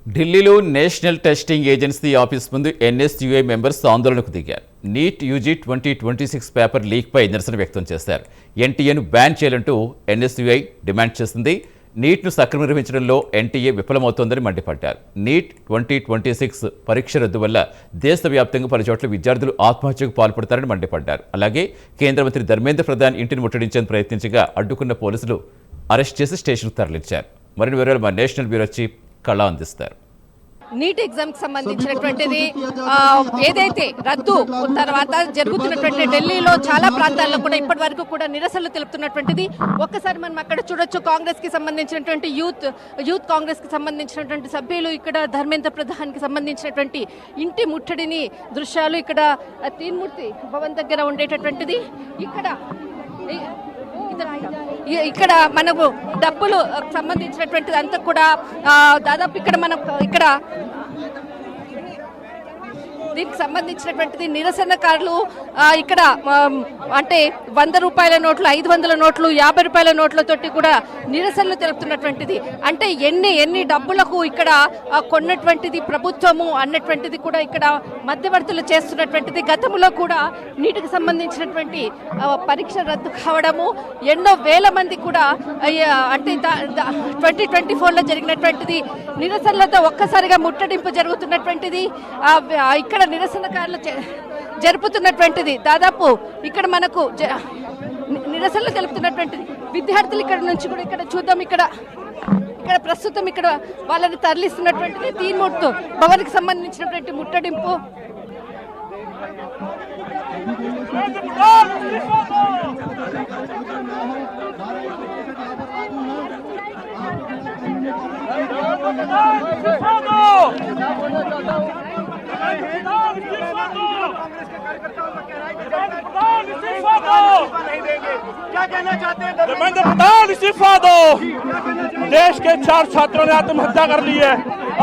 ఢిల్లీలో national testing agency office ముందు NSUI members ఆందోళనకు దిగారు. నీట్ యూజీ 2026 పేపర్ లీక్పై నిరసన వ్యక్తం చేశారు. ఎన్టీఏను బ్యాన్ చేయాలంటూ ఎన్ఎస్యుఐ డిమాండ్ చేసింది. నీట్ను సక్రమంగా నిర్వహించడంలో ఎన్టీఏ విఫలమవుతోందని మండిపడ్డారు. నీట్ 2026 పరీక్ష రద్దు వల్ల దేశవ్యాప్తంగా పలు చోట్ల విద్యార్థులు ఆత్మహత్యకు పాల్పడతారని మండిపడ్డారు. అలాగే కేంద్ర మంత్రి ధర్మేంద్ర ప్రధాన్ ఇంటిని ముట్టడించేందుకు ప్రయత్నించగా అడ్డుకున్న పోలీసులు అరెస్ట్ చేసి స్టేషన్కు తరలించారు. మరిన్ని వివరాలు మా నేషనల్ బ్యూరో చీఫ్ కళా అందిస్తారు. నీట్ ఎగ్జామ్ కి సంబంధించినటువంటిది ఏదైతే రద్దు తర్వాత జరుగుతున్నటువంటి ఢిల్లీలో చాలా ప్రాంతాల్లో కూడా ఇప్పటి వరకు కూడా నిరసనలు తెలుపుతున్నటువంటిది ఒక్కసారి మనం అక్కడ చూడొచ్చు. కాంగ్రెస్ కి సంబంధించినటువంటి యూత్ కాంగ్రెస్ కి సంబంధించినటువంటి సభ్యులు ఇక్కడ ధర్మేంద్ర ప్రధాన్ కి సంబంధించినటువంటి ఇంటి ముట్టడిని దృశ్యాలు ఇక్కడ తీన్మూర్తి భవన్ దగ్గర ఉండేటటువంటిది. ఇక్కడ మనకు డబ్బులు సంబంధించినటువంటిది అంతా కూడా దాదాపు ఇక్కడ మనం ఇక్కడ దీనికి సంబంధించినటువంటిది నిరసనకారులు ఇక్కడ అంటే 100 రూపాయల నోట్లు, 500 నోట్లు, 50 రూపాయల నోట్లతోటి కూడా నిరసనలు తెలుపుతున్నటువంటిది. అంటే ఎన్ని డబ్బులకు ఇక్కడ కొన్నటువంటిది ప్రభుత్వము అన్నటువంటిది కూడా ఇక్కడ మధ్యవర్తులు చేస్తున్నటువంటిది. గతంలో కూడా నీటికి సంబంధించినటువంటి పరీక్ష రద్దు కావడము, ఎన్నో వేల మంది కూడా అంటే 2024లో జరిగినటువంటిది నిరసనలతో ఒక్కసారిగా ముట్టడింపు జరుగుతున్నటువంటిది. ఇక్కడ నిరసనకారులు జరుపుతున్నటువంటిది దాదాపు ఇక్కడ మనకు నిరసనలు తెలుపుతున్నటువంటిది విద్యార్థులు ఇక్కడ నుంచి కూడా ఇక్కడ చూద్దాం. ఇక్కడ ప్రస్తుతం ఇక్కడ వాళ్ళని తరలిస్తున్నటువంటిది తీన్మూర్తి భవన్కి సంబంధించినటువంటి ముట్టడింపు. इस्तीफा दो। देश के 4 छात्रों ने आत्महत्या कर ली है।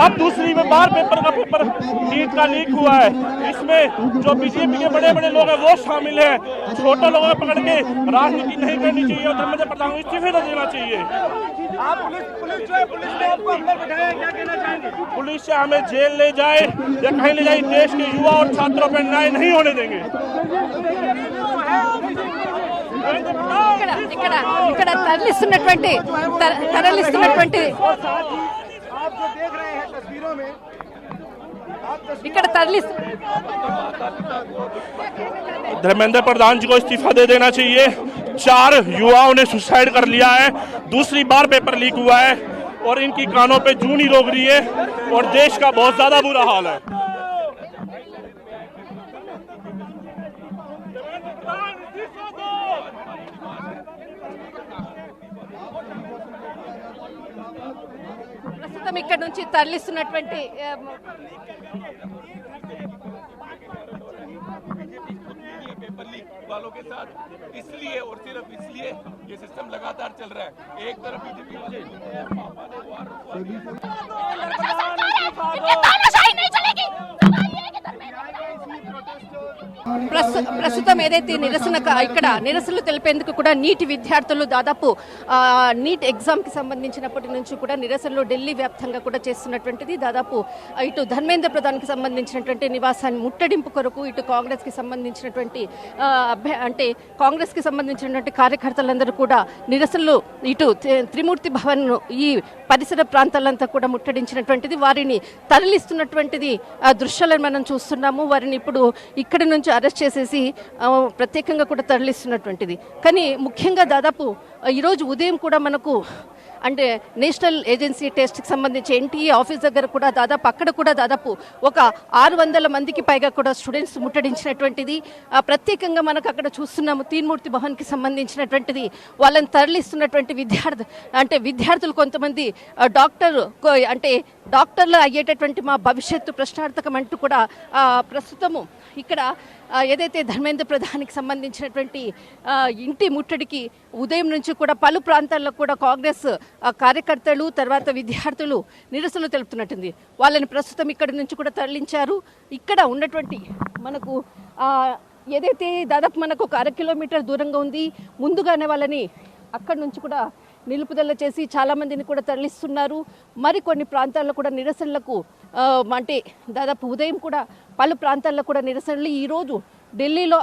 अब दूसरी में बार पेपर नीट का लीक हुआ है। इसमें जो बीजेपी के बड़े बड़े लोग हैं वो शामिल हैं। छोटे लोगों को पकड़ के राजनीति नहीं करनी चाहिए और धर्मेंद्र प्रधान को इस्तीफे देना चाहिए। आप पुलिस ने आपको अंदर बिठाया, क्या कहना चाहेंगे? पुलिस से हमें जेल ले जाए या कहीं ले जाए, देश के युवा और छात्रों पर न्याय नहीं होने देंगे। ఇక్కడ తరలిస్తున్నటువంటి आप जो देख रहे हैं तस्वीरों में ఇక్కడ धर्मेंद्र प्रधान जी को इस्तीफा दे देना चाहिए। 4 युवाओं ने सुसाइड कर लिया है। दूसरी बार पेपर लीक हुआ है और इनकी कानों पे जूं नहीं रोक रही है और देश का बहुत ज्यादा बुरा हाल है। ప్రస్తుతం ఇక్కడ నుంచి తరలిస్తున్నటువంటి पेपर लीक वालों के साथ इसलिए और सिर्फ इसलिए ये सिस्टम लगातार चल रहा है। एक तरफ बीजेपी वाले ప్రస్తుతం ఏదైతే ఇక్కడ నిరసనలు తెలిపేందుకు కూడా నీటి విద్యార్థులు దాదాపు నీట్ ఎగ్జామ్ కి సంబంధించినప్పటి నుంచి కూడా నిరసనలు ఢిల్లీ వ్యాప్తంగా కూడా చేస్తున్నటువంటిది. దాదాపు ఇటు ధర్మేంద్ర ప్రధాన్ కి సంబంధించినటువంటి నివాసాన్ని ముట్టడింపు కొరకు, ఇటు కాంగ్రెస్ కి సంబంధించినటువంటి అంటే కాంగ్రెస్ కి సంబంధించినటువంటి కార్యకర్తలందరూ కూడా నిరసనలు ఇటు త్రిమూర్తి భవన్ ఈ పరిసర ప్రాంతాలంతా కూడా ముట్టడించినటువంటిది. వారిని తరలిస్తున్నటువంటిది దృశ్యాలను మనం చూస్తున్నాము. వారిని ఇప్పుడు ఇక్కడి నుంచి అరెస్ట్ చేసేసి ప్రత్యేకంగా కూడా తరలిస్తున్నటువంటిది. కానీ ముఖ్యంగా దాదాపు ఈరోజు ఉదయం కూడా మనకు అంటే నేషనల్ ఏజెన్సీ టెస్ట్కి సంబంధించి ఎన్టీఏ ఆఫీస్ దగ్గర కూడా దాదాపు అక్కడ కూడా దాదాపు ఒక 600 మందికి పైగా కూడా స్టూడెంట్స్ ముట్టడించినటువంటిది. ప్రత్యేకంగా మనకు అక్కడ చూస్తున్నాము తీన్మూర్తి భవన్కి సంబంధించినటువంటిది. వాళ్ళని తరలిస్తున్నటువంటి విద్యార్థులు కొంతమంది డాక్టర్లు అయ్యేటటువంటి మా భవిష్యత్తు ప్రశ్నార్థకం అంటూ కూడా ప్రస్తుతము ఇక్కడ ఏదైతే ధర్మేంద్ర ప్రధానికి సంబంధించినటువంటి ఇంటి ముట్టడికి ఉదయం నుంచి కూడా పలు ప్రాంతాల్లో కూడా కాంగ్రెస్ కార్యకర్తలు తర్వాత విద్యార్థులు నిరసనలు తెలుపుతున్నట్టుంది. వాళ్ళని ప్రస్తుతం ఇక్కడి నుంచి కూడా తరలించారు. ఇక్కడ ఉన్నటువంటి మనకు ఏదైతే దాదాపు మనకు ఒక 1/2 కిలోమీటర్ దూరంగా ఉంది, ముందుగానే వాళ్ళని అక్కడి నుంచి కూడా నిలుపుదల చేసి చాలా మందిని కూడా తరలిస్తున్నారు. మరికొన్ని ప్రాంతాల్లో కూడా నిరసనలకు అంటే దాదాపు ఉదయం కూడా పలు ప్రాంతాల్లో కూడా నిరసనలు. ఈరోజు ఢిల్లీలో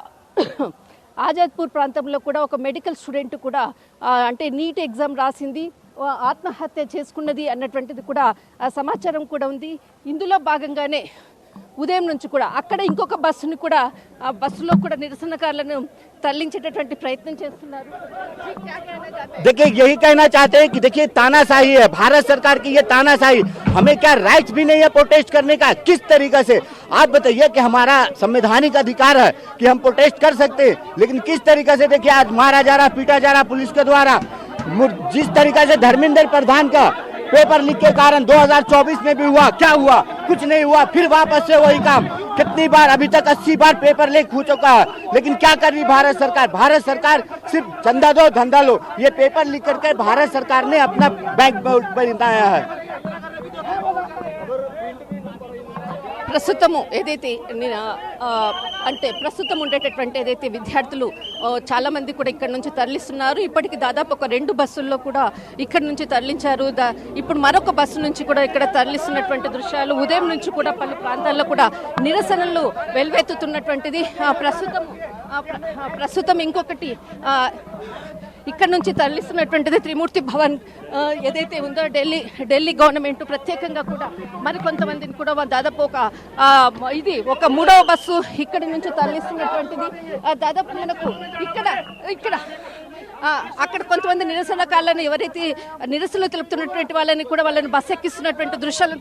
ఆజాద్పూర్ ప్రాంతంలో కూడా ఒక మెడికల్ స్టూడెంట్ కూడా అంటే నీట్ ఎగ్జామ్ రాసింది, ఆత్మహత్య చేసుకున్నది అన్నటువంటిది కూడా సమాచారం కూడా ఉంది. ఇందులో భాగంగానే ఉదయం నుంచి కూడా అక్కడ ఇంకొక బస్సుని కూడా ఆ బస్సులో కూడా నిరసనకారులను తరలించేటటువంటి ప్రయత్నం చేస్తున్నారు. देखिए यही कहना चाहते हैं कि देखिए तानाशाही है भारत सरकार की, ये तानाशाही, हमें क्या राइट्स भी नहीं है प्रोटेस्ट करने का? किस तरीके से आप बताइए कि हमारा संवैधानिक अधिकार है कि हम प्रोटेस्ट कर सकते हैं, लेकिन किस तरीके से देखिए आज मारा जा रहा, पीटा जा रहा पुलिस के द्वारा। जिस तरीके से धर्मेंद्र प्रधान का पेपर लीक के कारण 2024 में भी हुआ, क्या हुआ? कुछ नहीं हुआ, फिर वापस से वही काम। कितनी बार, अभी तक 80 बार पेपर लीक हो चुका है, लेकिन क्या कर रही भारत सरकार? भारत सरकार सिर्फ चंदा दो धंधा लो, ये पेपर लीक करके भारत सरकार ने अपना बैंक बनाया है। ప్రస్తుతము ఏదైతే అంటే ప్రస్తుతం ఉండేటటువంటి ఏదైతే విద్యార్థులు చాలా మంది కూడా ఇక్కడ నుంచి తరలిస్తున్నారు. ఇప్పటికి దాదాపు ఒక 2 బస్సుల్లో కూడా ఇక్కడ నుంచి తరలించారు. ఇప్పుడు మరొక బస్సు నుంచి కూడా ఇక్కడ తరలిస్తున్నటువంటి దృశ్యాలు, ఉదయం నుంచి కూడా పలు ప్రాంతాల్లో కూడా నిరసనలు వెల్వెత్తుతున్నటువంటిది ప్రస్తుతం ఇంకొకటి ఇక్కడ నుంచి తరలిస్తున్నటువంటిది త్రిమూర్తి భవన్ ఏదైతే ఉందో ఢిల్లీ గవర్నమెంట్ ప్రత్యేకంగా కూడా మరికొంతమందిని కూడా దాదాపు ఒక 3వ బస్సు ఇక్కడి నుంచి తరలిస్తున్నటువంటిది. దాదాపు మనకు ఇక్కడ అక్కడ కొంతమంది నిరసనకారులను ఎవరైతే నిరసనలు తెలుపుతున్నటువంటి వాళ్ళని బస్సు ఎక్కిస్తున్నటువంటి దృశ్యాలను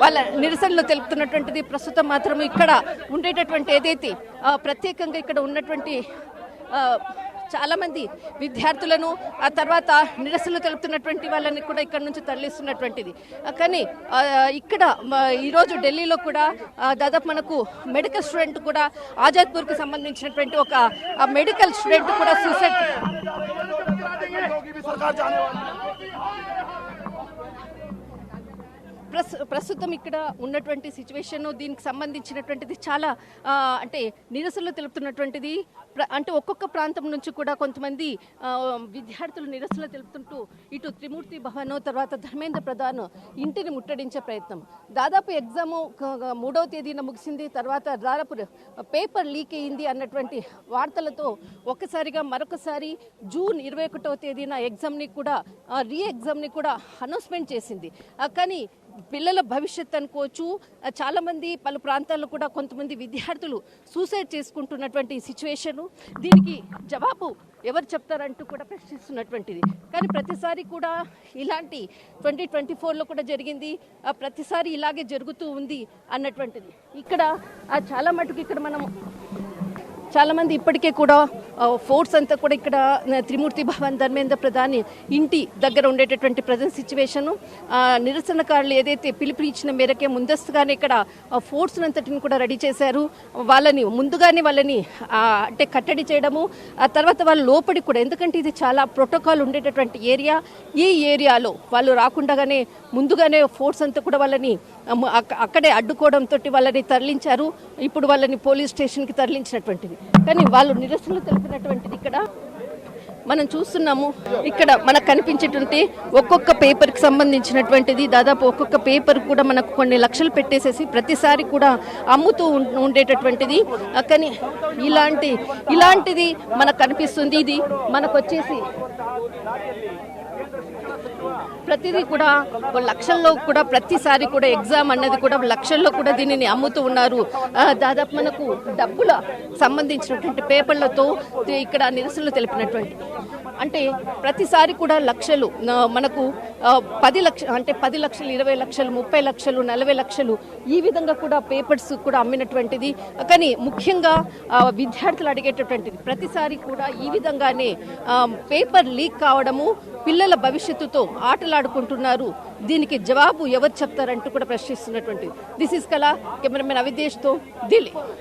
వాళ్ళ నిరసనలు తెలుపుతున్నటువంటిది. ప్రస్తుతం మాత్రం ఇక్కడ ఉండేటటువంటి ఏదైతే ప్రత్యేకంగా ఇక్కడ ఉన్నటువంటి చాలా మంది విద్యార్థులను ఆ తర్వాత నిరసనలు తెలుపుతున్నటువంటి వాళ్ళని కూడా ఇక్కడ నుంచి తరలిస్తున్నటువంటిది. కానీ ఇక్కడ ఈరోజు ఢిల్లీలో కూడా దాదాపు మనకు మెడికల్ స్టూడెంట్ కూడా ఆజాద్పూర్కి సంబంధించినటువంటి ఒక మెడికల్ స్టూడెంట్ కూడా సూసైడ్ ప్రస్తుతం ఇక్కడ ఉన్నటువంటి సిచ్యువేషన్, దీనికి సంబంధించినటువంటిది చాలా అంటే నిరసనలు తెలుపుతున్నటువంటిది. అంటే ఒక్కొక్క ప్రాంతం నుంచి కూడా కొంతమంది విద్యార్థులు నిరసనలు తెలుపుతుంటూ ఇటు త్రిమూర్తి భవన్ తర్వాత ధర్మేంద్ర ప్రధాన్ ఇంటిని ముట్టడించే ప్రయత్నం. దాదాపు ఎగ్జాము 3వ తేదీన ముగిసింది, తర్వాత దాదాపు పేపర్ లీక్ అయ్యింది అన్నటువంటి వార్తలతో ఒక్కసారిగా మరొకసారి జూన్ 21వ తేదీన ఎగ్జామ్ని కూడా ఎగ్జామ్ని కూడా అనౌన్స్మెంట్ చేసింది. కానీ పిల్లల భవిష్యత్ అనుకోవచ్చు, చాలామంది పలు ప్రాంతాల్లో కూడా కొంతమంది విద్యార్థులు సూసైడ్ చేసుకుంటున్నటువంటి సిచ్యువేషను, దీనికి జవాబు ఎవరు చెప్తారంటూ కూడా ప్రశ్నిస్తున్నటువంటిది. కానీ ప్రతిసారి కూడా ఇలాంటి 2024లో కూడా జరిగింది, ప్రతిసారి ఇలాగే జరుగుతూ ఉంది అన్నటువంటిది. ఇక్కడ చాలా మటుకు ఇక్కడ మనం చాలామంది ఇప్పటికే కూడా ఫోర్స్ అంతా కూడా ఇక్కడ త్రిమూర్తి భవన్ ధర్మేంద్ర ప్రధాన్ ఇంటి దగ్గర ఉండేటటువంటి ప్రజెంట్ సిచ్యువేషను, నిరసనకారులు ఏదైతే పిలుపు ఇచ్చిన మేరకే ముందస్తుగానే ఇక్కడ ఫోర్స్ అంతటిని కూడా రెడీ చేశారు. ముందుగానే వాళ్ళని అంటే కట్టడి చేయడము, ఆ తర్వాత వాళ్ళ లోపలికి కూడా, ఎందుకంటే ఇది చాలా ప్రోటోకాల్ ఉండేటటువంటి ఏరియా, ఈ ఏరియాలో వాళ్ళు రాకుండానే ముందుగానే ఫోర్స్ అంతా కూడా వాళ్ళని అక్కడే అడ్డుకోవడంతో వాళ్ళని తరలించారు. ఇప్పుడు వాళ్ళని పోలీస్ స్టేషన్కి తరలించినటువంటిది. కానీ వాళ్ళు నిరసనలు తెలిపినటువంటిది ఇక్కడ మనం చూస్తున్నాము. ఇక్కడ మనకు కనిపించేటువంటి ఒక్కొక్క పేపర్కి సంబంధించినటువంటిది దాదాపు ఒక్కొక్క పేపర్ కూడా మనకు కొన్ని లక్షలు పెట్టేసేసి ప్రతిసారి కూడా అమ్ముతూ ఉండేటటువంటిది. కానీ ఇలాంటిది మనకు కనిపిస్తుంది. ఇది మనకు వచ్చేసి ప్రతిదీ కూడా లక్షల్లో కూడా ప్రతిసారి కూడా ఎగ్జామ్ అన్నది కూడా లక్షల్లో కూడా దీనిని అమ్ముతూ ఉన్నారు. దాదాపు మనకు డబ్బుల సంబంధించినటువంటి పేపర్లతో ఇక్కడ నిరసనలు తెలిపినటువంటి, అంటే ప్రతిసారి కూడా లక్షలు మనకు 10 లక్షలు, అంటే 10 లక్షలు, 20 లక్షలు, 30 లక్షలు, 40 లక్షలు ఈ విధంగా కూడా పేపర్స్ కూడా అమ్మినటువంటిది. కానీ ముఖ్యంగా విద్యార్థులు అడిగేటటువంటిది ప్రతిసారి కూడా ఈ విధంగానే పేపర్ లీక్ కావడము, పిల్లల భవిష్యత్తుతో ఆటలాడుకుంటున్నారు, దీనికి జవాబు ఎవరు చెప్తారంటూ కూడా ప్రశ్నిస్తున్నటువంటిది. దిస్ ఇస్ కళ, కెమెరామెన్ అవిదేశ్తో ఢిల్లీ.